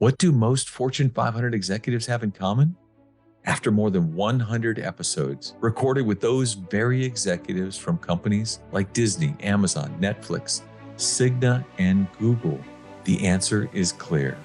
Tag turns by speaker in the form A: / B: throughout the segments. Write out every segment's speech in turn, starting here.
A: What do most Fortune 500 executives have in common? After more than 100 episodes recorded with those very executives from companies like Disney, Amazon, Netflix, Cigna, and Google, the answer is clear.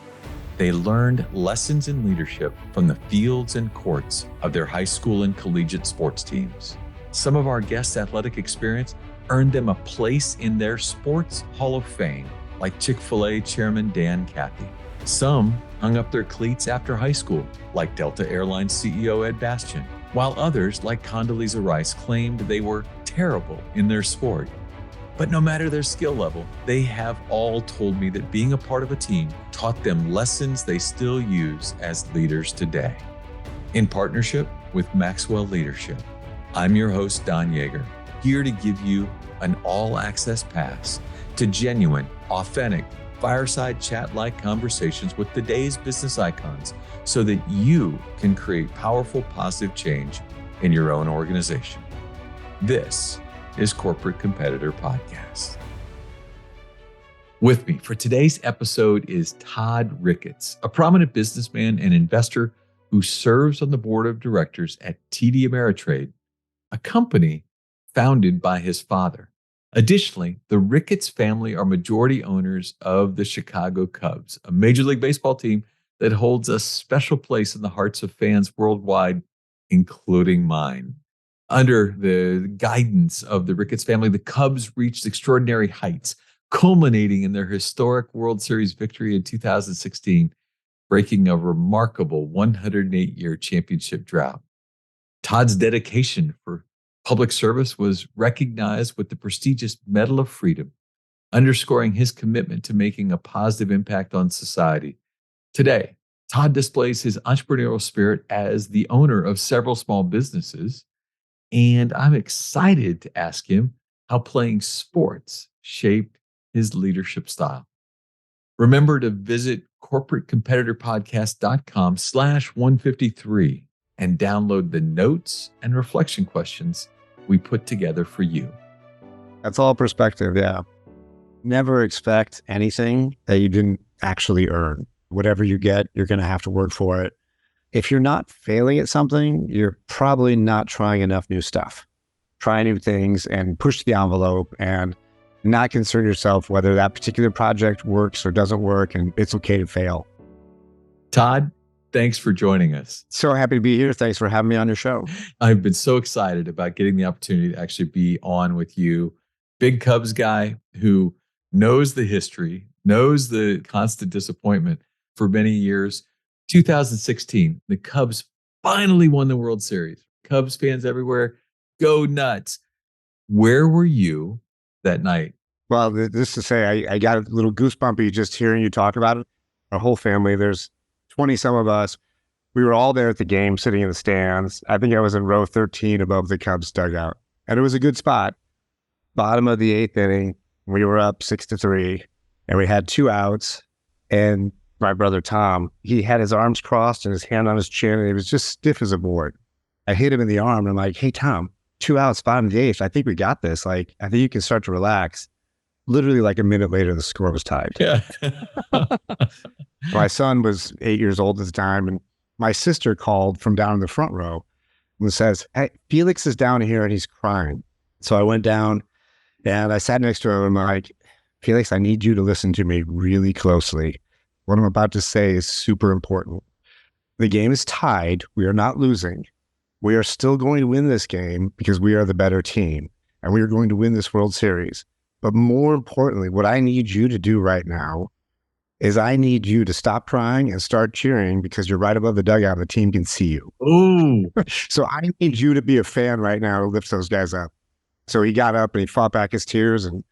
A: They learned lessons in leadership from the fields and courts of their high school and collegiate sports teams. Some of our guests' athletic experience earned them a place in their sports Hall of Fame, like Chick-fil-A Chairman Dan Cathy. Some hung up their cleats after high school, like Delta Airlines CEO Ed Bastian, while others, like Condoleezza Rice, claimed they were terrible in their sport. But no matter their skill level, they have all told me that being a part of a team taught them lessons they still use as leaders today. In partnership with Maxwell Leadership, I'm your host, Don Yeager, here to give you an all-access pass to genuine, authentic, fireside chat-like conversations with today's business icons so that you can create powerful, positive change in your own organization. This is Corporate Competitor Podcast. With me for today's episode is Todd Ricketts, a prominent businessman and investor who serves on the board of directors at TD Ameritrade, a company founded by his father. Additionally, the Ricketts family are majority owners of the Chicago Cubs, a Major League Baseball team that holds a special place in the hearts of fans worldwide, including mine. Under the guidance of the Ricketts family, the Cubs reached extraordinary heights, culminating in their historic World Series victory in 2016, breaking a remarkable 108-year championship drought. Todd's dedication for public service was recognized with the prestigious Medal of Freedom, underscoring his commitment to making a positive impact on society. Today, Todd displays his entrepreneurial spirit as the owner of several small businesses, and I'm excited to ask him how playing sports shaped his leadership style. Remember to visit corporatecompetitorpodcast.com/153 and download the notes and reflection questions we put together for you.
B: That's all perspective, yeah. Never expect anything that you didn't actually earn. Whatever you get, you're going to have to work for it. If you're not failing at something, you're probably not trying enough new stuff. Try new things and push the envelope and not concern yourself whether that particular project works or doesn't work, and it's okay to fail.
A: Todd, thanks for joining us.
B: So happy to be here. Thanks for having me on your show.
A: I've been so excited about getting the opportunity to actually be on with you. Big Cubs guy who knows the history, knows the constant disappointment for many years. 2016, the Cubs finally won the World Series. Cubs fans everywhere, go nuts. Where were you that night?
B: Well, this to say, I got a little goosebumpy just hearing you talk about it. Our whole family, there's 20 some of us. We were all there at the game, sitting in the stands. I think I was in row 13 above the Cubs dugout. And it was a good spot. Bottom of the 8th inning, we were up 6-3, and we had 2 outs. And my brother Tom, he had his arms crossed and his hand on his chin, and he was just stiff as a board. I hit him in the arm, and I'm like, hey, Tom, 2 outs, bottom of the 8th. I think we got this. Like, I think you can start to relax. Literally like a minute later, the score was tied.
A: Yeah.
B: My son was 8 years old at the time, and my sister called from down in the front row and says, hey, Felix is down here and he's crying. So I went down and I sat next to him and I'm like, Felix, I need you to listen to me really closely. What I'm about to say is super important. The game is tied. We are not losing. We are still going to win this game because we are the better team, and we are going to win this World Series. But more importantly, what I need you to do right now is I need you to stop crying and start cheering because you're right above the dugout and the team can see you.
A: Ooh.
B: So I need you to be a fan right now to lift those guys up. So he got up and he fought back his tears, and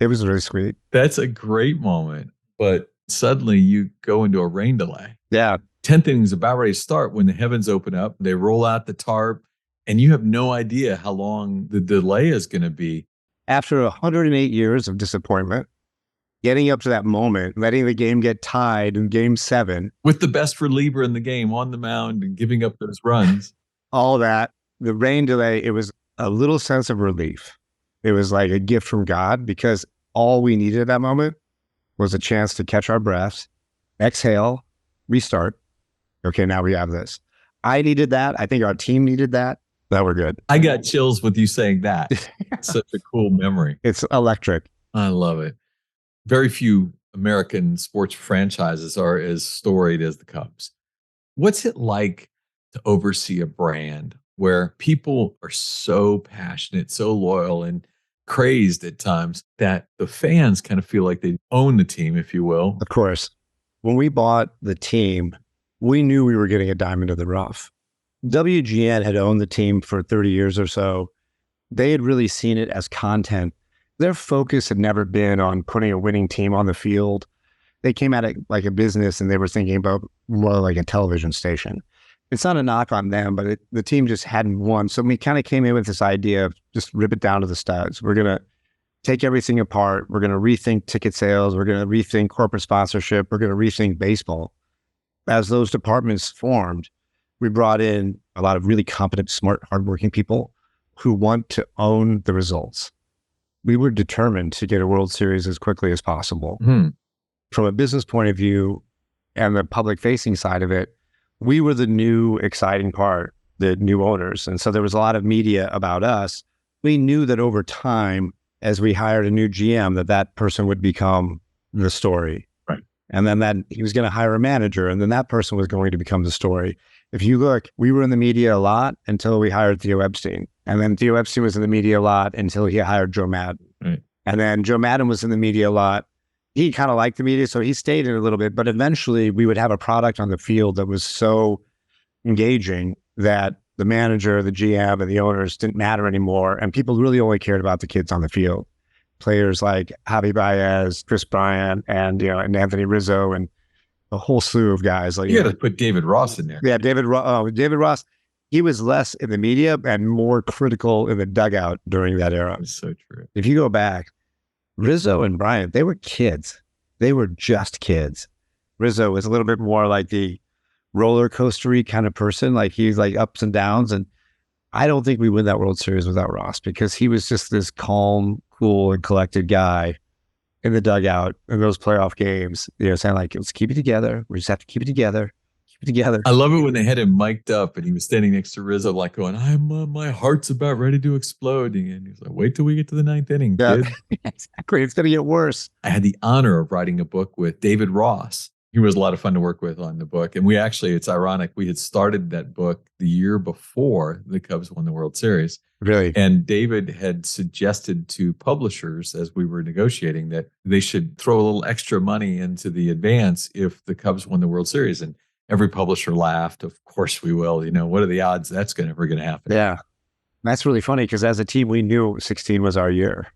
B: it was really sweet.
A: That's a great moment. But suddenly you go into a rain delay.
B: Yeah.
A: 10th inning's about ready to start when the heavens open up. They roll out the tarp, and you have no idea how long the delay is going to be.
B: After 108 years of disappointment, getting up to that moment, letting the game get tied in Game 7.
A: With the best reliever in the game on the mound and giving up those runs.
B: All that, the rain delay, it was a little sense of relief. It was like a gift from God because all we needed at that moment was a chance to catch our breaths, exhale, restart. Okay, now we have this. I needed that. I think our team needed that. That we're good.
A: I got chills with you saying that. It's such a cool memory.
B: It's electric.
A: I love it. Very few American sports franchises are as storied as the Cubs. What's it like to oversee a brand where people are so passionate, so loyal, and crazed at times that the fans kind of feel like they own the team, if you will?
B: Of course, when we bought the team, we knew we were getting a diamond in the rough. WGN had owned the team for 30 years or so. They had really seen it as content. Their focus had never been on putting a winning team on the field. They came at it like a business and they were thinking about more like a television station. It's not a knock on them, but the team just hadn't won. So we kind of came in with this idea of just rip it down to the studs. We're going to take everything apart. We're going to rethink ticket sales. We're going to rethink corporate sponsorship. We're going to rethink baseball. As those departments formed, we brought in a lot of really competent, smart, hardworking people who want to own the results. We were determined to get a World Series as quickly as possible. From a business point of view and the public facing side of it, we were the new exciting part, the new owners. And so there was a lot of media about us. We knew that over time, as we hired a new GM, that person would become the story.
A: Right.
B: And then that he was going to hire a manager, and then that person was going to become the story. If you look, we were in the media a lot until we hired Theo Epstein. And then Theo Epstein was in the media a lot until he hired Joe Madden.
A: Right.
B: And then Joe Madden was in the media a lot. He kind of liked the media, so he stayed in a little bit. But eventually, we would have a product on the field that was so engaging that the manager, the GM, and the owners didn't matter anymore. And people really only cared about the kids on the field. Players like Javi Baez, Chris Bryant, and Anthony Rizzo, and a whole slew of guys. Like
A: you got to put David Ross in there.
B: Yeah, David Ross. He was less in the media and more critical in the dugout during that era.
A: That's so true.
B: If you go back, Rizzo and Bryant, they were kids. They were just kids. Rizzo was a little bit more like the roller coastery kind of person. Like he's like ups and downs. And I don't think we win that World Series without Ross, because he was just this calm, cool, and collected guy in the dugout in those playoff games, saying like, let's keep it together. We just have to keep it together. Keep it together.
A: I love it when they had him mic'd up and he was standing next to Rizzo, like going, my heart's about ready to explode. And he's like, wait till we get to the ninth inning, kid.
B: Exactly. It's going to get worse.
A: I had the honor of writing a book with David Ross. He was a lot of fun to work with on the book. And it's ironic, we had started that book the year before the Cubs won the World Series.
B: Really?
A: And David had suggested to publishers as we were negotiating that they should throw a little extra money into the advance if the Cubs won the World Series. And every publisher laughed. Of course we will. What are the odds that's ever going to happen?
B: Yeah. That's really funny, because as a team, we knew 16 was our year.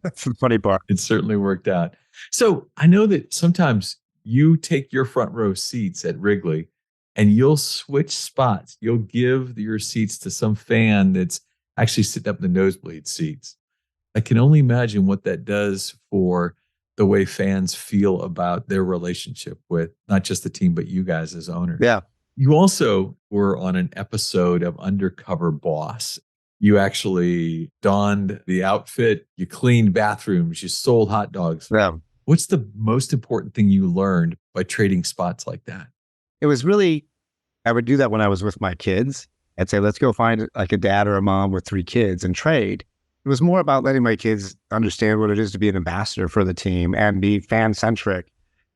B: That's the funny part.
A: It certainly worked out. So I know that sometimes you take your front row seats at Wrigley and you'll switch spots. You'll give your seats to some fan that's actually sitting up in the nosebleed seats. I can only imagine what that does for the way fans feel about their relationship with not just the team, but you guys as owners.
B: Yeah.
A: You also were on an episode of Undercover Boss. You actually donned the outfit, you cleaned bathrooms, you sold hot dogs.
B: Yeah.
A: What's the most important thing you learned by trading spots like that?
B: It was really, I would do that when I was with my kids. I'd say, let's go find like a dad or a mom with 3 kids and trade. It was more about letting my kids understand what it is to be an ambassador for the team and be fan-centric.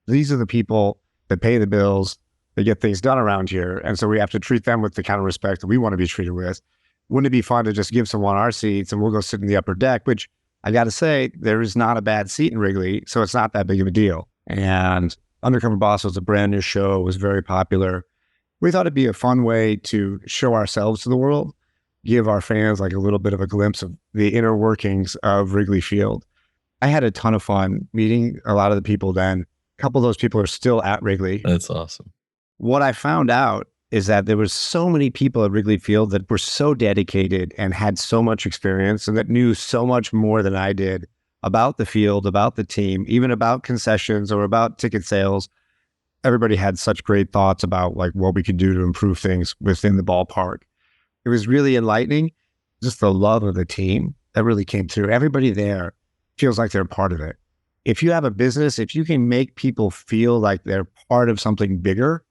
B: These are the people that pay the bills, that get things done around here. And so we have to treat them with the kind of respect that we want to be treated with. Wouldn't it be fun to just give someone our seats and we'll go sit in the upper deck, which I got to say, there is not a bad seat in Wrigley, so it's not that big of a deal. And Undercover Boss was a brand new show, was very popular. We thought it'd be a fun way to show ourselves to the world, give our fans like a little bit of a glimpse of the inner workings of Wrigley Field. I had a ton of fun meeting a lot of the people then. A couple of those people are still at Wrigley.
A: That's awesome.
B: What I found out is that there was so many people at Wrigley Field that were so dedicated and had so much experience and that knew so much more than I did about the field, about the team, even about concessions or about ticket sales. Everybody had such great thoughts about like what we could do to improve things within the ballpark. It was really enlightening. Just the love of the team that really came through. Everybody there feels like they're part of it. if you have a business, if you can make people feel like they're part of something bigger,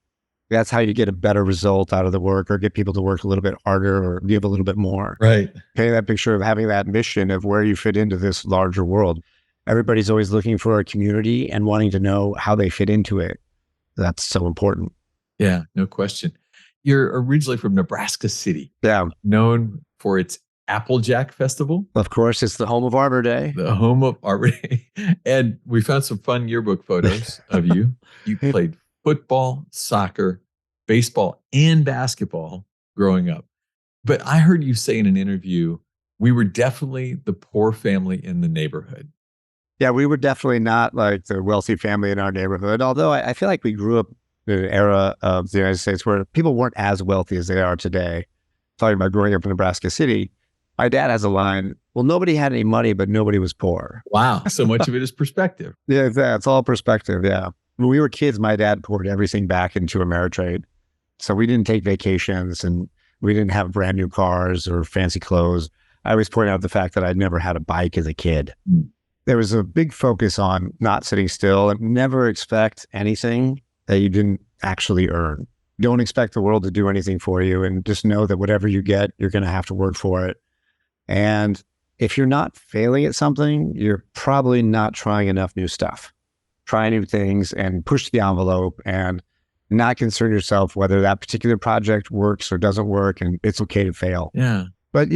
B: that's how you get a better result out of the work, or get people to work a little bit harder or give a little bit more.
A: Right.
B: Painting that picture of having that mission of where you fit into this larger world. Everybody's always looking for a community and wanting to know how they fit into it. That's so important.
A: Yeah, no question. You're originally from Nebraska City.
B: Yeah.
A: Known for its Applejack Festival.
B: Of course, it's the home of Arbor Day.
A: The home of Arbor Day. And we found some fun yearbook photos of you. You played football, soccer, baseball, and basketball growing up. But I heard you say in an interview, we were definitely the poor family in the neighborhood.
B: Yeah, we were definitely not like the wealthy family in our neighborhood. Although I feel like we grew up in an era of the United States where people weren't as wealthy as they are today. Talking about growing up in Nebraska City, my dad has a line, well, nobody had any money, but nobody was poor.
A: Wow. So much of it is perspective.
B: Yeah, it's all perspective. Yeah. When we were kids, my dad poured everything back into Ameritrade. So we didn't take vacations and we didn't have brand new cars or fancy clothes. I always point out the fact that I'd never had a bike as a kid. There was a big focus on not sitting still and never expect anything that you didn't actually earn. Don't expect the world to do anything for you, and just know that whatever you get, you're going to have to work for it. And if you're not failing at something, you're probably not trying enough new stuff. Try new things and push the envelope and not concern yourself whether that particular project works or doesn't work, and it's okay to fail.
A: Yeah.
B: But,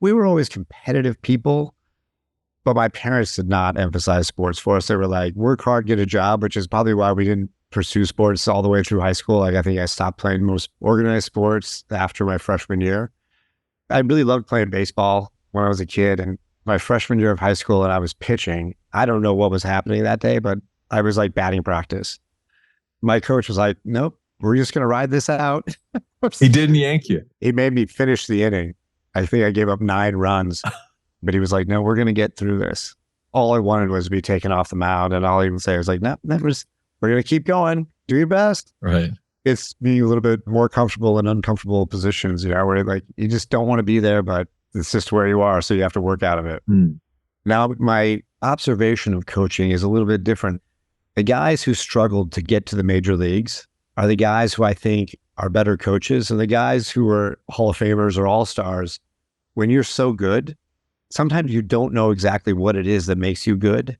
B: we were always competitive people. But my parents did not emphasize sports for us. They were like, work hard, get a job, which is probably why we didn't pursue sports all the way through high school. Like, I think I stopped playing most organized sports after my freshman year. I really loved playing baseball when I was a kid. And my freshman year of high school, and I was pitching. I don't know what was happening that day, but I was like batting practice. My coach was like, nope, we're just going to ride this out.
A: He didn't yank you.
B: He made me finish the inning. I think I gave up 9 runs. But he was like, no, we're going to get through this. All I wanted was to be taken off the mound. And all he would say was like, no, we're going to keep going. Do your best.
A: Right.
B: It's being a little bit more comfortable in uncomfortable positions, where like you just don't want to be there, but it's just where you are. So you have to work out of it. Now, my observation of coaching is a little bit different. The guys who struggled to get to the major leagues are the guys who I think are better coaches, and the guys who are Hall of Famers or All-Stars. When you're so good, sometimes you don't know exactly what it is that makes you good,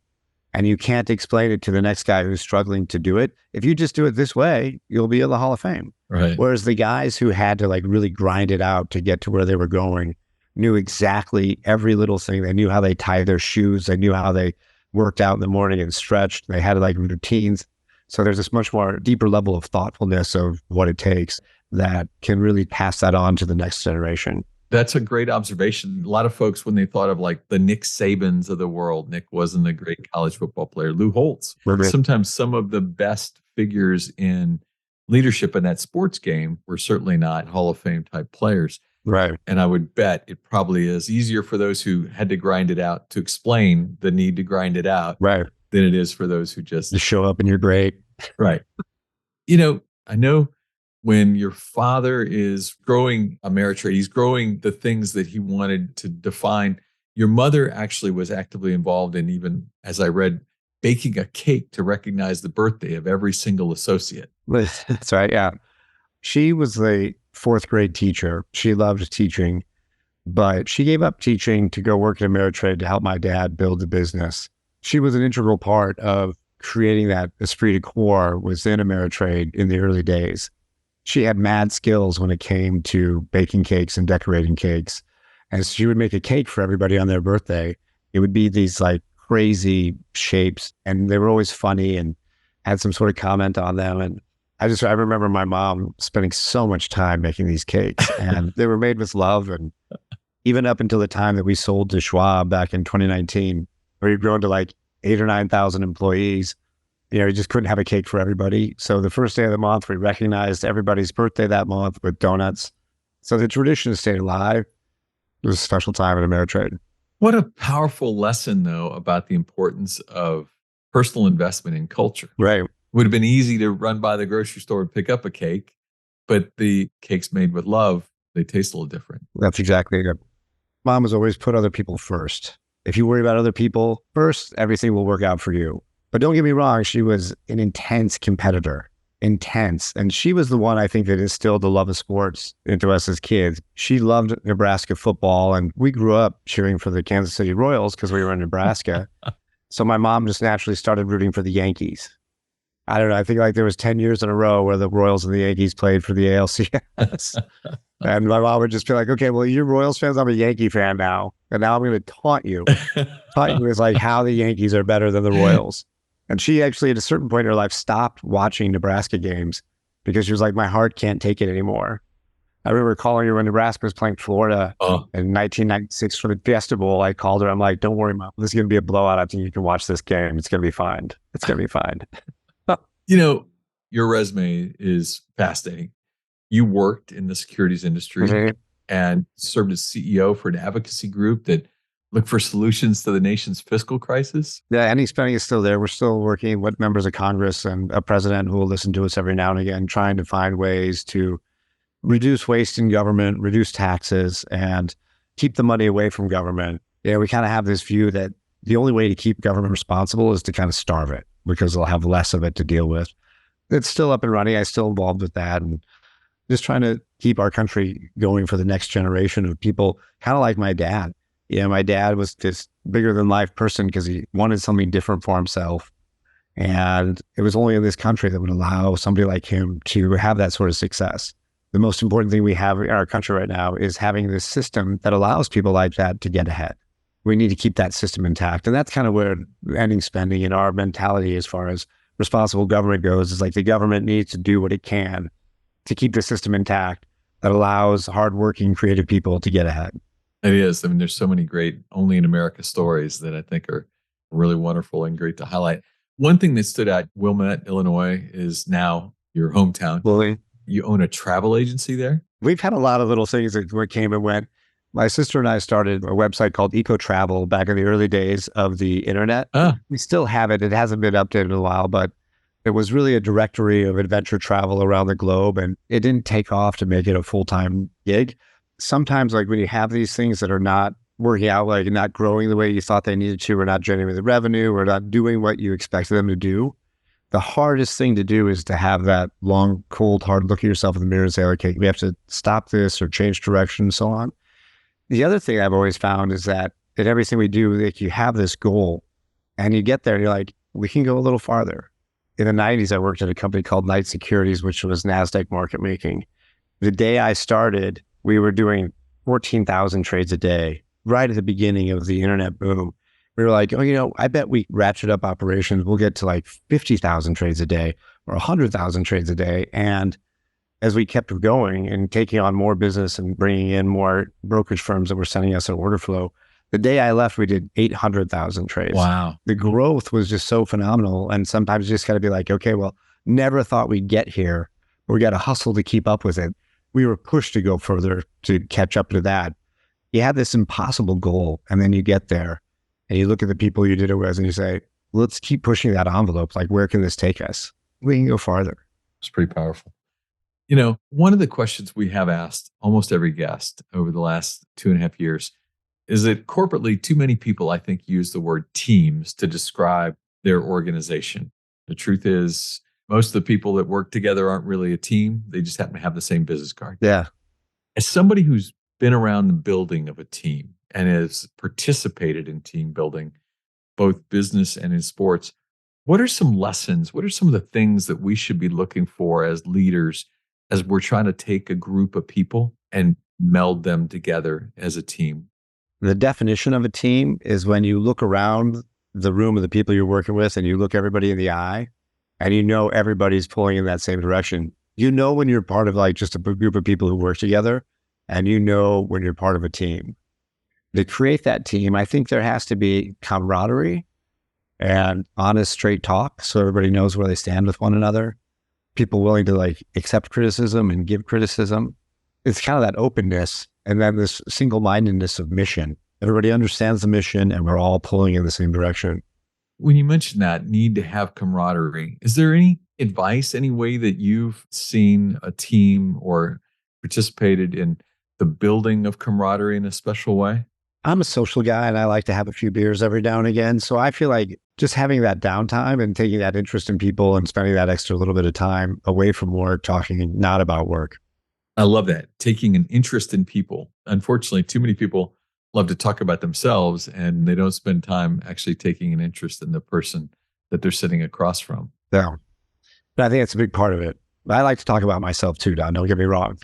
B: and you can't explain it to the next guy who's struggling to do it. If you just do it this way, you'll be in the Hall of Fame.
A: Right.
B: Whereas the guys who had to like really grind it out to get to where they were going knew exactly every little thing. They knew how they tied their shoes. They knew how they worked out in the morning and stretched. They had like routines. So there's this much more deeper level of thoughtfulness of what it takes that can really pass that on to the next generation.
A: That's a great observation. A lot of folks, when they thought of like the Nick Sabans of the world, Nick wasn't a great college football player. Lou Holtz. Sometimes some of the best figures in leadership in that sports game were certainly not Hall of Fame type players.
B: Right.
A: And I would bet it probably is easier for those who had to grind it out to explain the need to grind it out.
B: Right.
A: Than it is for those who just
B: show up and you're great.
A: Right. I know when your father is growing Ameritrade, he's growing the things that he wanted to define. Your mother actually was actively involved in, even as I read, baking a cake to recognize the birthday of every single associate.
B: That's right. Yeah. She was a 4th grade teacher. She loved teaching, but she gave up teaching to go work at Ameritrade to help my dad build the business. She was an integral part of creating that esprit de corps within Ameritrade in the early days. She had mad skills when it came to baking cakes and decorating cakes. And she would make a cake for everybody on their birthday. It would be these like crazy shapes, and they were always funny and had some sort of comment on them. And I remember my mom spending so much time making these cakes, and they were made with love. And even up until the time that we sold to Schwab back in 2019, where you've grown to like 8,000 or 9,000 employees, you just couldn't have a cake for everybody. So the first day of the month, we recognized everybody's birthday that month with donuts. So the tradition stayed alive. It was a special time at Ameritrade.
A: What a powerful lesson, though, about the importance of personal investment in culture.
B: Right.
A: It would have been easy to run by the grocery store and pick up a cake, but the cakes made with love, they taste a little different.
B: That's exactly it. Mom has always put other people first. If you worry about other people first, everything will work out for you. But don't get me wrong, she was an intense competitor. Intense. And she was the one, I think, that instilled the love of sports into us as kids. She loved Nebraska football, and we grew up cheering for the Kansas City Royals because we were in Nebraska. So my mom just naturally started rooting for the Yankees. I don't know. I think like there was 10 years in a row where the Royals and the Yankees played for the ALCS. And my mom would just be like, okay, well, you're Royals fans. I'm a Yankee fan now. And now I'm going to taunt you. Taunt you is like how the Yankees are better than the Royals. And she actually, at a certain point in her life, stopped watching Nebraska games because she was like, my heart can't take it anymore. I remember calling her when Nebraska was playing Florida in 1996 for the Fiesta Bowl. I called her. I'm like, don't worry, Mom. This is going to be a blowout. I think you can watch this game. It's going to be fine. It's going to be fine.
A: You know, your resume is fascinating. You worked in the securities industry and served as CEO for an advocacy group that looked for solutions to the nation's fiscal crisis.
B: Yeah, any spending is still there. We're still working with members of Congress and a president who will listen to us every now and again, trying to find ways to reduce waste in government, reduce taxes, and keep the money away from government. Yeah, we kind of have this view that the only way to keep government responsible is to kind of starve it because they'll have less of it to deal with. It's still up and running. I'm still involved with that and just trying to keep our country going for the next generation of people, kind of like my dad. Yeah, my dad was this bigger than life person because he wanted something different for himself. And it was only in this country that would allow somebody like him to have that sort of success. The most important thing we have in our country right now is having this system that allows people like that to get ahead. We need to keep that system intact. And that's kind of where ending spending in our mentality as far as responsible government goes, is like the government needs to do what it can to keep the system intact that allows hardworking, creative people to get ahead.
A: It is. I mean, there's so many great only in America stories that I think are really wonderful and great to highlight. One thing that stood out, Wilmette, Illinois is now your hometown.
B: Well,
A: you own a travel agency there?
B: We've had a lot of little things that came and went. My sister and I started a website called Eco Travel back in the early days of the internet. We still have it. It hasn't been updated in a while, but it was really a directory of adventure travel around the globe, and it didn't take off to make it a full-time gig. Sometimes, like when you have these things that are not working out, like not growing the way you thought they needed to, or not generating the revenue, or not doing what you expected them to do, the hardest thing to do is to have that long, cold, hard look at yourself in the mirror and say, okay, we have to stop this or change direction and so on. The other thing I've always found is that in everything we do, like you have this goal and you get there and you're like, we can go a little farther. In the 90s, I worked at a company called Knight Securities, which was NASDAQ market making. The day I started, we were doing 14,000 trades a day, right at the beginning of the internet boom. We were like, oh, I bet we ratchet up operations. We'll get to like 50,000 trades a day or 100,000 trades a day. And as we kept going and taking on more business and bringing in more brokerage firms that were sending us an order flow, the day I left, we did 800,000 trades.
A: Wow.
B: The growth was just so phenomenal. And sometimes you just got to be like, okay, well, never thought we'd get here. We got to hustle to keep up with it. We were pushed to go further to catch up to that. You have this impossible goal, and then you get there and you look at the people you did it with and you say, let's keep pushing that envelope. Like, where can this take us? We can go farther.
A: It's pretty powerful. You know, one of the questions we have asked almost every guest over the last 2.5 years is that corporately, too many people, I think, use the word teams to describe their organization. The truth is, most of the people that work together aren't really a team. They just happen to have the same business card.
B: Yeah.
A: As somebody who's been around the building of a team and has participated in team building, both business and in sports, what are some lessons? What are some of the things that we should be looking for as leaders as we're trying to take a group of people and meld them together as a team?
B: The definition of a team is when you look around the room of the people you're working with and you look everybody in the eye and you know everybody's pulling in that same direction. You know when you're part of like just a group of people who work together, and you know when you're part of a team. To create that team, I think there has to be camaraderie and honest, straight talk so everybody knows where they stand with one another. People willing to like accept criticism and give criticism. It's kind of that openness, and then this single-mindedness of mission. Everybody understands the mission and we're all pulling in the same direction.
A: When you mentioned that need to have camaraderie, is there any advice, any way that you've seen a team or participated in the building of camaraderie in a special way?
B: I'm a social guy and I like to have a few beers every now and again. So I feel like just having that downtime and taking that interest in people and spending that extra little bit of time away from work, talking not about work.
A: I love that. Taking an interest in people. Unfortunately, too many people love to talk about themselves and they don't spend time actually taking an interest in the person that they're sitting across from.
B: Yeah. But I think it's a big part of it. I like to talk about myself too, Don. Don't get me wrong.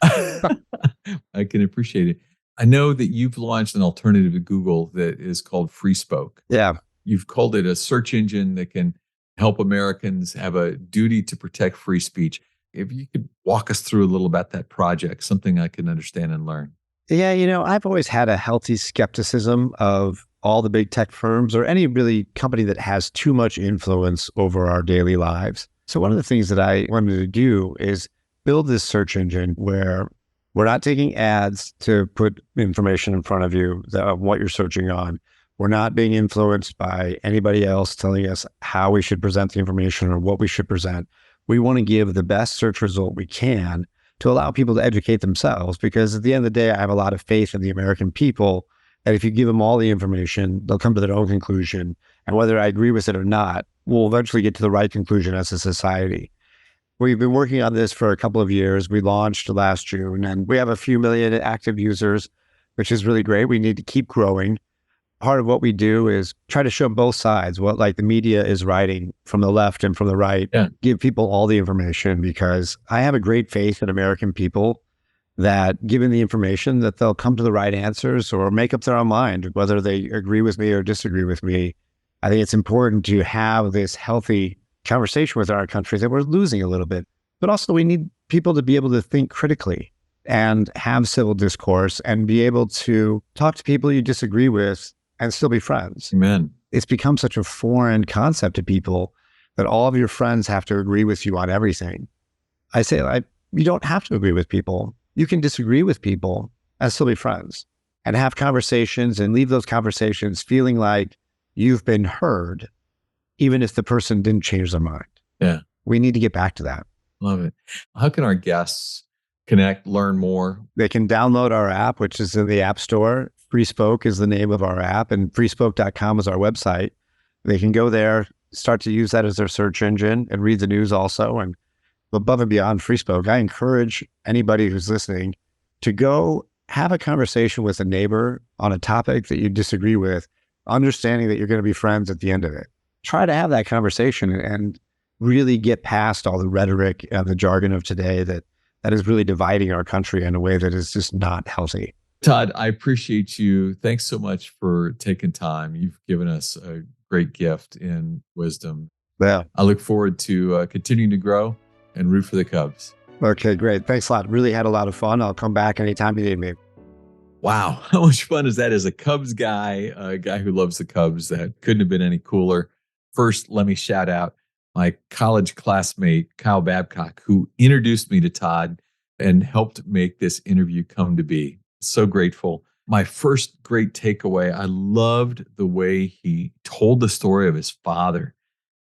A: I can appreciate it. I know that you've launched an alternative to Google that is called Free Spoke.
B: Yeah.
A: You've called it a search engine that can help Americans have a duty to protect free speech. If you could walk us through a little about that project, something I can understand and learn.
B: Yeah. I've always had a healthy skepticism of all the big tech firms or any really company that has too much influence over our daily lives. So one of the things that I wanted to do is build this search engine where we're not taking ads to put information in front of you of what you're searching on. We're not being influenced by anybody else telling us how we should present the information or what we should present. We want to give the best search result we can to allow people to educate themselves, because at the end of the day, I have a lot of faith in the American people that if you give them all the information, they'll come to their own conclusion. And whether I agree with it or not, we'll eventually get to the right conclusion as a society. We've been working on this for a couple of years. We launched last June and we have a few million active users, which is really great. We need to keep growing. Part of what we do is try to show both sides, what like the media is writing from the left and from the right, give people all the information, because I have a great faith in American people that given the information that they'll come to the right answers or make up their own mind, whether they agree with me or disagree with me. I think it's important to have this healthy conversation with our country that we're losing a little bit, but also we need people to be able to think critically and have civil discourse and be able to talk to people you disagree with and still be friends.
A: Amen.
B: It's become such a foreign concept to people that all of your friends have to agree with you on everything. I say, you don't have to agree with people. You can disagree with people and still be friends and have conversations and leave those conversations feeling like you've been heard, even if the person didn't change their mind.
A: Yeah.
B: We need to get back to that.
A: Love it. How can our guests connect, learn more?
B: They can download our app, which is in the App Store. Free Spoke is the name of our app, and freespoke.com is our website. They can go there, start to use that as their search engine and read the news also. And above and beyond Free Spoke, I encourage anybody who's listening to go have a conversation with a neighbor on a topic that you disagree with, understanding that you're going to be friends at the end of it. Try to have that conversation and really get past all the rhetoric and the jargon of today that is really dividing our country in a way that is just not healthy.
A: Todd, I appreciate you. Thanks so much for taking time. You've given us a great gift in wisdom.
B: Yeah.
A: I look forward to continuing to grow and root for the Cubs.
B: Okay, great. Thanks a lot. Really had a lot of fun. I'll come back anytime you need me.
A: Wow. How much fun is that as a Cubs guy, a guy who loves the Cubs? That couldn't have been any cooler. First, let me shout out my college classmate, Kyle Babcock, who introduced me to Todd and helped make this interview come to be. So grateful. My first great takeaway, I loved the way he told the story of his father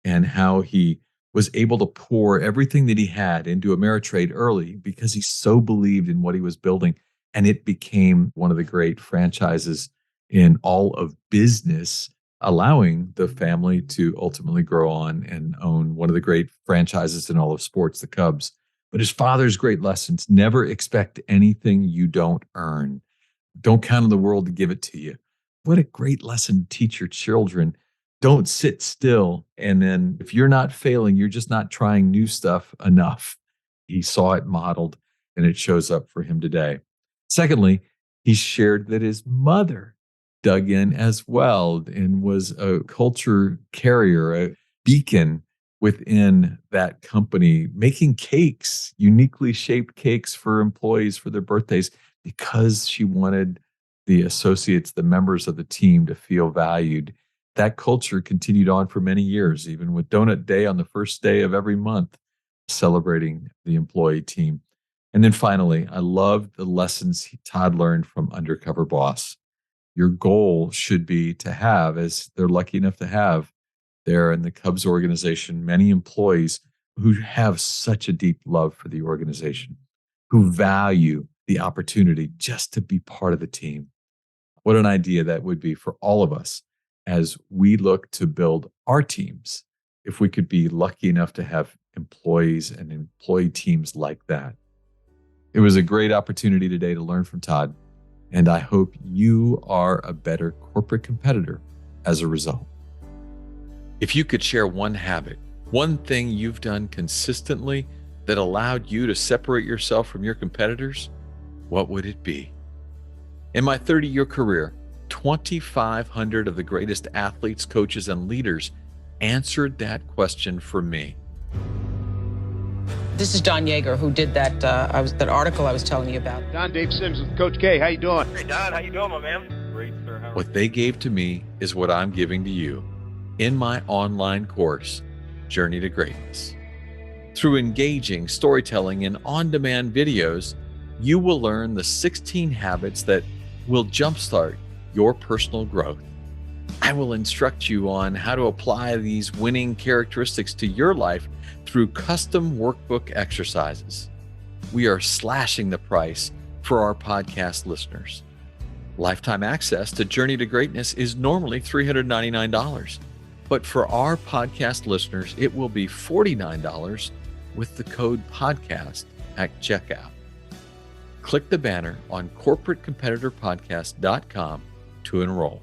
A: and how he was able to pour everything that he had into Ameritrade early because he so believed in what he was building. And it became one of the great franchises in all of business, allowing the family to ultimately grow on and own one of the great franchises in all of sports, the Cubs. But his father's great lessons: never expect anything you don't earn. Don't count on the world to give it to you. What a great lesson to teach your children. Don't sit still. And then if you're not failing, you're just not trying new stuff enough. He saw it modeled and it shows up for him today. Secondly, he shared that his mother dug in as well and was a culture carrier, a beacon within that company, making cakes, uniquely shaped cakes for employees for their birthdays, because she wanted the associates, the members of the team, to feel valued. That culture continued on for many years, even with Donut Day on the first day of every month, celebrating the employee team. And then finally, I loved the lessons Todd learned from Undercover Boss. Your goal should be to have, as they're lucky enough to have there in the Cubs organization, many employees who have such a deep love for the organization, who value the opportunity just to be part of the team. What an idea that would be for all of us as we look to build our teams, if we could be lucky enough to have employees and employee teams like that. It was a great opportunity today to learn from Todd, and I hope you are a better corporate competitor as a result. If you could share one habit, one thing you've done consistently that allowed you to separate yourself from your competitors, what would it be? In my 30-year career, 2,500 of the greatest athletes, coaches, and leaders answered that question for me.
C: This is Don Yeager, who did that that article I was telling you about.
D: Don, Dave Sims with Coach K. How you doing?
E: Hey, Don. How you doing, my man? Great, sir.
A: What they gave to me is what I'm giving to you in my online course, Journey to Greatness. Through engaging storytelling and on-demand videos, you will learn the 16 habits that will jumpstart your personal growth. I will instruct you on how to apply these winning characteristics to your life through custom workbook exercises. We are slashing the price for our podcast listeners. Lifetime access to Journey to Greatness is normally $399, but for our podcast listeners, it will be $49 with the code podcast at checkout. Click the banner on corporatecompetitorpodcast.com to enroll.